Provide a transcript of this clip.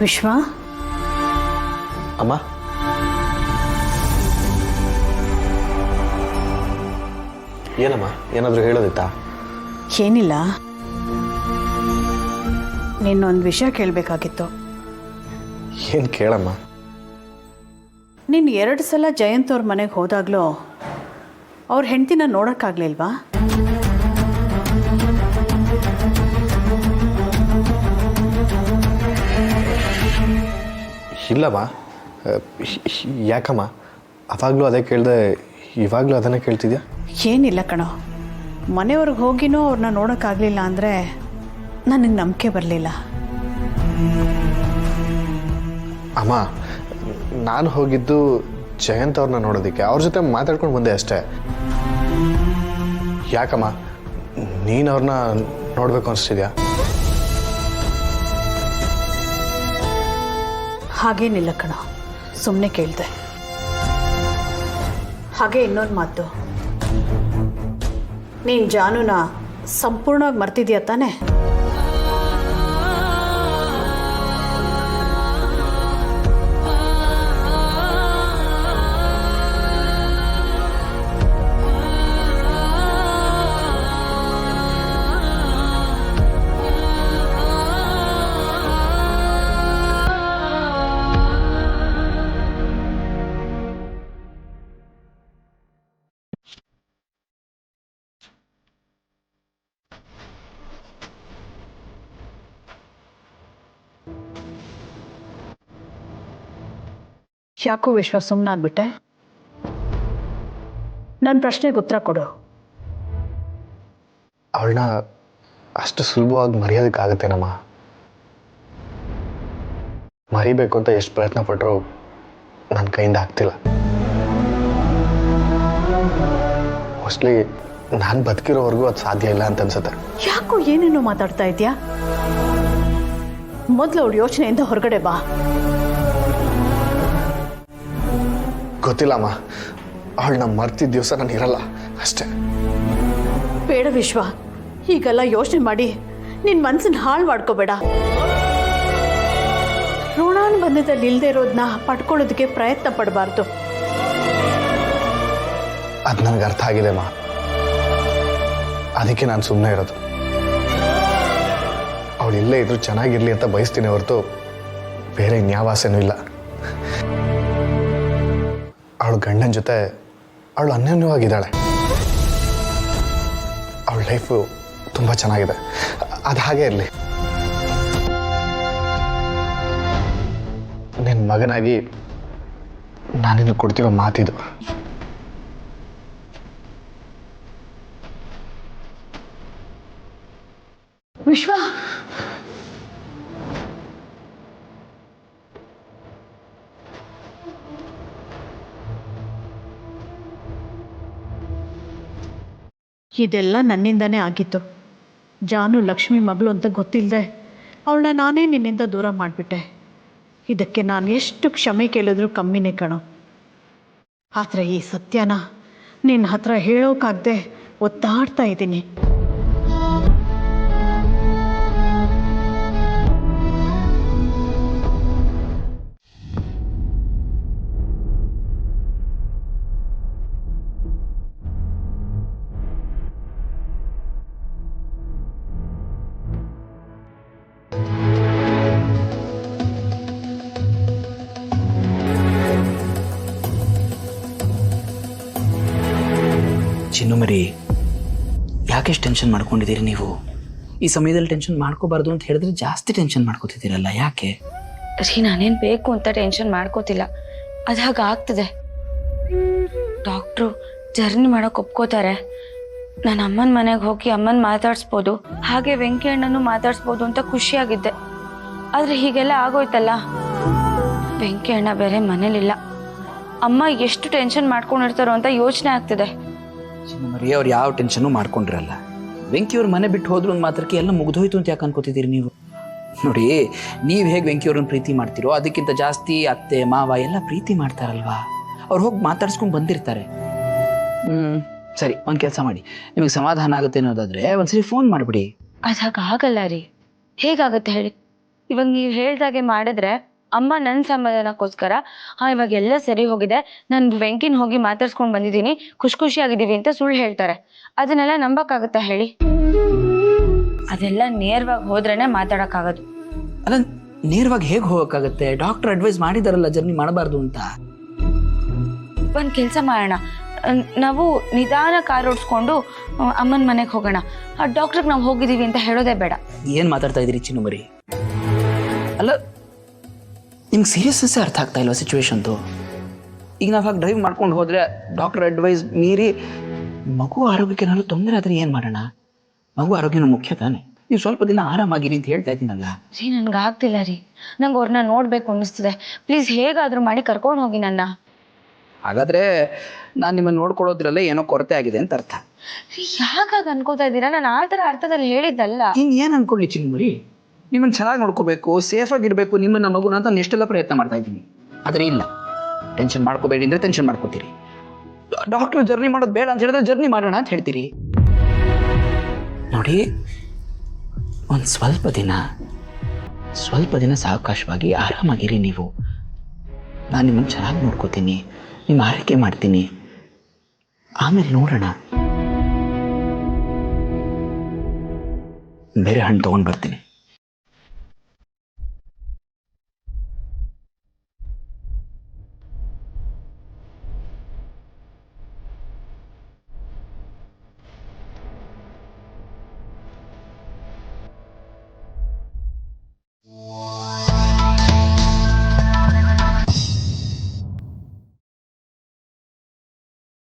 ವಿಶ್ವ, ಅಮ್ಮ, ಏನಮ್ಮ, ಏನಾದರೂ ಹೇಳೋದಿತ್ತಾ? ಏನಿಲ್ಲ, ನಿನ್ನೊಂದು ವಿಷಯ ಕೇಳಬೇಕಾಗಿತ್ತು. ಏನು ಕೇಳಮ್ಮ? ನೀನು 2 ಸಲ ಜಯಂತ್ ಅವ್ರ ಮನೆಗೆ ಹೋದಾಗಲೂ ಅವ್ರ ಹೆಂಡತಿನ ನೋಡೋಕ್ಕಾಗಲಿಲ್ವಾ? ಇಲ್ಲಮ್ಮ. ಯಾಕಮ್ಮ ಅವಾಗಲೂ ಅದೇ ಕೇಳಿದೆ, ಇವಾಗಲೂ ಅದನ್ನೇ ಕೇಳ್ತಿದ್ಯಾ? ಏನಿಲ್ಲ ಕಣೋ, ಮನೆಯವ್ರಿಗೆ ಹೋಗಿನೂ ಅವ್ರನ್ನ ನೋಡೋಕ್ಕಾಗಲಿಲ್ಲ ಅಂದರೆ ನನಗೆ ನಂಬಿಕೆ ಬರಲಿಲ್ಲ. ಅಮ್ಮ, ನಾನು ಹೋಗಿದ್ದು ಜಯಂತ್ ಅವ್ರನ್ನ ನೋಡೋದಕ್ಕೆ, ಅವ್ರ ಜೊತೆ ಮಾತಾಡ್ಕೊಂಡು ಬಂದೆ ಅಷ್ಟೇ. ಯಾಕಮ್ಮ, ನೀನು ಅವ್ರನ್ನ ನೋಡಬೇಕು ಅನಿಸ್ತಿದ್ಯಾ? ಹಾಗೇನಿಲ್ಲ ಕಣೋ, ಸುಮ್ಮನೆ ಕೇಳಿದೆ. ಹಾಗೆ ಇನ್ನೊಂದು ಮಾತು, ನೀನು ಜಾನುನ ಸಂಪೂರ್ಣವಾಗಿ ಮರ್ತಿದ್ಯಾ ತಾನೆ? ಯಾಕೋ ವಿಶ್ವ ಸುಮ್ಮನಾಗ್ಬಿಟ್ಟೆ? ನನ್ನ ಪ್ರಶ್ನೆಗೆ ಉತ್ತರ ಕೊಡು. ಅವಳನ್ನ ಅಷ್ಟು ಸುಲಭವಾಗಿ ಮರೆಯೋದಕ್ಕಾಗತ್ತೇನಮ್ಮ? ಮರಿಬೇಕು ಅಂತ ಎಷ್ಟು ಪ್ರಯತ್ನ ಪಟ್ಟರು ನನ್ನ ಕೈಯಿಂದ ಆಗ್ತಿಲ್ಲ. ಮೋಸ್ಟ್ಲಿ ನಾನು ಬದುಕಿರೋವರೆಗೂ ಅದು ಸಾಧ್ಯ ಇಲ್ಲ ಅಂತ ಅನ್ಸುತ್ತೆ. ಯಾಕೋ ಏನೇನೋ ಮಾತಾಡ್ತಾ ಇದೆಯಾ? ಮೊದಲು ಅವಳ ಯೋಚನೆಯಿಂದ ಹೊರಗಡೆ ಬಾ. ಗೊತ್ತಿಲ್ಲಮ್ಮ, ಅವಳನ್ನ ಮರ್ತಿದ್ದ ದಿವಸ ನಾನು ಇರಲ್ಲ ಅಷ್ಟೇ. ಬೇಡ ವಿಶ್ವ, ಹೀಗೆಲ್ಲ ಯೋಚನೆ ಮಾಡಿ ನಿನ್ನ ಮನಸ್ಸನ್ನ ಹಾಳು ಮಾಡ್ಕೋಬೇಡ. ಋಣಾನುಬಂಧದಲ್ಲಿ ಇಲ್ಲದೆ ಇರೋದನ್ನ ಪಡ್ಕೊಳ್ಳೋದಕ್ಕೆ ಪ್ರಯತ್ನ ಪಡಬಾರ್ದು. ಅದು ನನಗೆ ಅರ್ಥ ಆಗಿದೆ ಅಮ್ಮ, ಅದಕ್ಕೆ ನಾನು ಸುಮ್ಮನೆ ಇರೋದು. ಅವಳು ಇಲ್ಲೇ ಇದ್ರು ಚೆನ್ನಾಗಿರ್ಲಿ ಅಂತ ಬಯಸ್ತೀನಿ ಹೊರತು ಬೇರೆ ಇನ್ಯಾವ ಆಸೆನೂ ಇಲ್ಲ. ಅವಳು ಗಂಡನ ಜೊತೆ ಅವಳು ಅನ್ಯೋನ್ಯವಾಗಿದ್ದಾಳೆ. ಅವಳ ಲೈಫು ತುಂಬ ಚೆನ್ನಾಗಿದೆ, ಅದು ಹಾಗೆ ಇರಲಿ. ನಿನ್ನ ಮಗನಾಗಿ ನಾನಿನ್ನು ಕೊಡ್ತಿರೋ ಮಾತಿದು. ವಿಶ್ವ, ಇದೆಲ್ಲ ನನ್ನಿಂದನೇ ಆಗಿತ್ತು. ಜಾನು ಲಕ್ಷ್ಮಿ ಮಗಳು ಅಂತ ಗೊತ್ತಿಲ್ಲದೆ ಅವಳನ್ನ ನಾನೇ ನಿನ್ನಿಂದ ದೂರ ಮಾಡಿಬಿಟ್ಟೆ. ಇದಕ್ಕೆ ನಾನು ಎಷ್ಟು ಕ್ಷಮೆ ಕೇಳಿದ್ರೂ ಕಮ್ಮಿನೇ ಕಣೋ. ಆದರೆ ಈ ಸತ್ಯನ ನಿನ್ನ ಹತ್ರ ಹೇಳೋಕ್ಕಾಗದೆ ಒತ್ತಾಡ್ತಾ ಇದ್ದೀನಿ. ಚಿನ್ನು ಮರಿ, ಯಾಕೆಷ್ಟು ಟೆನ್ಷನ್ ಮಾಡ್ಕೊಂಡಿದ್ದೀರಿ ನೀವು? ಈ ಸಮಯದಲ್ಲಿ ಟೆನ್ಷನ್ ಮಾಡ್ಕೋಬಾರ್ದು ಅಂತ ಹೇಳಿದ್ರೆ ಜಾಸ್ತಿ ಟೆನ್ಷನ್ ಮಾಡ್ಕೋತಿದ್ದೀರಲ್ಲ, ಯಾಕೆ? ರೀ, ನಾನೇನು ಬೇಕು ಅಂತ ಟೆನ್ಷನ್ ಮಾಡ್ಕೋತಿಲ್ಲ, ಅದು ಹಾಗೆ ಆಗ್ತದೆ. ಡಾಕ್ಟ್ರು ಜರ್ನಿ ಮಾಡೋಕೆ ಒಪ್ಕೋತಾರೆ. ನಾನು ಅಮ್ಮನ ಮನೆಗೆ ಹೋಗಿ ಅಮ್ಮನ ಮಾತಾಡಿಸ್ಬೋದು, ಹಾಗೆ ವೆಂಕಿ ಅಣ್ಣನೂ ಮಾತಾಡಿಸ್ಬೋದು ಅಂತ ಖುಷಿಯಾಗಿದ್ದೆ. ಆದರೆ ಹೀಗೆಲ್ಲ ಆಗೋಯ್ತಲ್ಲ. ವೆಂಕಿ ಅಣ್ಣ ಬೇರೆ ಮನೇಲಿಲ್ಲ. ಅಮ್ಮ ಎಷ್ಟು ಟೆನ್ಷನ್ ಮಾಡ್ಕೊಂಡಿರ್ತಾರೋ ಅಂತ ಯೋಚನೆ ಆಗ್ತಿದೆ. ಚಿನ್ನು ಮರಿ, ಅವ್ರು ಯಾವ ಟೆನ್ಷನ್ನು ಮಾಡ್ಕೊಂಡಿರಲ್ಲ. ವೆಂಕಿಯವ್ರ ಮನೆ ಬಿಟ್ಟು ಹೋದ್ರು ಒಂದು ಮಾತ್ರಕ್ಕೆ ಎಲ್ಲ ಮುಗ್ದೋಯ್ತು ಅಂತ ಯಾಕೆ ಅನ್ಕೋತಿದ್ದೀರಿ ನೀವು? ನೋಡಿ, ನೀವು ಹೇಗೆ ವೆಂಕಿಯವ್ರನ್ನ ಪ್ರೀತಿ ಮಾಡ್ತೀರೋ ಅದಕ್ಕಿಂತ ಜಾಸ್ತಿ ಅತ್ತೆ ಮಾವ ಎಲ್ಲ ಪ್ರೀತಿ ಮಾಡ್ತಾರಲ್ವಾ. ಅವ್ರು ಹೋಗಿ ಮಾತಾಡ್ಸ್ಕೊಂಡು ಬಂದಿರ್ತಾರೆ. ಸರಿ, ಒಂದು ಕೆಲಸ ಮಾಡಿ, ನಿಮಗೆ ಸಮಾಧಾನ ಆಗುತ್ತೆ ಅನ್ನೋದಾದ್ರೆ ಒಂದ್ಸರಿ ಫೋನ್ ಮಾಡಿಬಿಡಿ. ಅದು ಹಾಗೆ ಆಗಲ್ಲ ರೀ. ಹೇಗಾಗತ್ತೆ ಹೇಳಿ? ಇವಾಗ ನೀವು ಹೇಳ್ದಾಗೆ ಮಾಡಿದ್ರೆ ಅಮ್ಮ ನನ್ನ ಸಮಾಧಾನಕ್ಕೋಸ್ಕರ ಇವಾಗ ಎಲ್ಲ ಸರಿ ಹೋಗಿದೆ, ನಾನು ವೆಂಕಿನ ಹೋಗಿ ಮಾತಾಡ್ಸ್ಕೊಂಡು ಬಂದಿದ್ದೀನಿ, ಖುಷಿಯಾಗಿದ್ದೀವಿ ಅಂತ ಸುಳ್ಳು ಹೇಳ್ತಾರೆ. ಅದನ್ನೆಲ್ಲ ನಂಬಕ್ಕಾಗತ್ತಾ ಹೇಳಿ? ಅದೆಲ್ಲ ನೇರವಾಗಿ ಹೋದ್ರೇನೆ ಮಾತಾಡೋಕ್ಕಾಗೋದು. ಅಲ್ಲ, ನೇರವಾಗಿ ಹೇಗೆ ಹೋಗೋಕ್ಕಾಗತ್ತೆ? ಡಾಕ್ಟರ್ ಅಡ್ವೈಸ್ ಮಾಡಿದಾರಲ್ಲ ಜರ್ನಿ ಮಾಡಬಾರ್ದು ಅಂತ. ಒಂದು ಕೆಲಸ ಮಾಡೋಣ, ನಾವು ನಿಧಾನ ಕಾರ್ ಓಡಿಸ್ಕೊಂಡು ಅಮ್ಮನ ಮನೆಗೆ ಹೋಗೋಣ. ಆ ಡಾಕ್ಟ್ರಿಗೆ ನಾವು ಹೋಗಿದ್ದೀವಿ ಅಂತ ಹೇಳೋದೇ ಬೇಡ. ಏನು ಮಾತಾಡ್ತಾ ಇದ್ದೀರಿ ಚಿನ್ನು ಮರಿ? ಅಲ್ಲ, ನಿಮ್ಗೆ ಸೀರಿಯಸ್ನೆಸ್ಸೇ ಅರ್ಥ ಆಗ್ತಾ ಇಲ್ವಾ ಸಿಚುವೇಶನ್ದು? ಈಗ ನಾವು ಹಾಗೆ ಡ್ರೈವ್ ಮಾಡ್ಕೊಂಡು ಹೋದರೆ ಡಾಕ್ಟರ್ ಅಡ್ವೈಸ್ ಮೀರಿ ಮಗು ಆರೋಗ್ಯಕ್ಕೆ ಏನಾದ್ರು ತೊಂದರೆ ಆದರೆ ಏನು ಮಾಡೋಣ? ಮಗು ಆರೋಗ್ಯನೂ ಮುಖ್ಯ ತಾನೆ. ನೀವು ಸ್ವಲ್ಪ ದಿನ ಆರಾಮಾಗಿರಿ ಅಂತ ಹೇಳ್ತಾ ಇದ್ದೀನಲ್ಲ. ರೀ, ನನ್ಗೆ ಆಗ್ತಿಲ್ಲ ರೀ, ನಂಗೆ ಅವ್ರನ್ನ ನೋಡಬೇಕು ಅನ್ನಿಸ್ತಿದೆ. ಪ್ಲೀಸ್ ಹೇಗಾದರೂ ಮಾಡಿ ಕರ್ಕೊಂಡು ಹೋಗಿ ನನ್ನ. ಹಾಗಾದರೆ ನಾನು ನಿಮ್ಮನ್ನು ನೋಡ್ಕೊಳ್ಳೋದ್ರಲ್ಲೇ ಏನೋ ಕೊರತೆ ಆಗಿದೆ ಅಂತ ಅರ್ಥ. ಯಾಕಾಗ ಅನ್ಕೋತಾ ಇದ್ದೀರಾ? ನಾನು ಆ ಥರ ಅರ್ಥದಲ್ಲಿ ಹೇಳಿದ್ದಲ್ಲ. ಏನು ಅನ್ಕೊಳ್ಳಿ ಚಿನ್ನು ಮರಿ, ನಿಮ್ಮನ್ನು ಚೆನ್ನಾಗಿ ನೋಡ್ಕೋಬೇಕು, ಸೇಫಾಗಿರಬೇಕು, ನಿಮ್ಮನ್ನ ಮಗುನ ಅಂತ ನಾನು ಎಷ್ಟೆಲ್ಲ ಪ್ರಯತ್ನ ಮಾಡ್ತಾ ಇದ್ದೀನಿ. ಆದರೆ ಇಲ್ಲ, ಟೆನ್ಷನ್ ಮಾಡ್ಕೋಬೇಡಿ ಅಂದರೆ ಟೆನ್ಷನ್ ಮಾಡ್ಕೋತೀರಿ. ಡಾಕ್ಟ್ರು ಜರ್ನಿ ಮಾಡೋದು ಬೇಡ ಅಂತ ಹೇಳಿದ್ರೆ ಜರ್ನಿ ಮಾಡೋಣ ಅಂತ ಹೇಳ್ತೀರಿ. ನೋಡಿ, ಒಂದು ಸ್ವಲ್ಪ ದಿನ ಸಾವಕಾಶವಾಗಿ ಆರಾಮಾಗಿರಿ ನೀವು. ನಾನು ನಿಮ್ಮನ್ನು ಚೆನ್ನಾಗಿ ನೋಡ್ಕೋತೀನಿ, ನಿಮ್ಮ ಆರೈಕೆ ಮಾಡ್ತೀನಿ, ಆಮೇಲೆ ನೋಡೋಣ. ಬೇರೆ ಹಣ್ಣು ತೊಗೊಂಡು ಬರ್ತೀನಿ.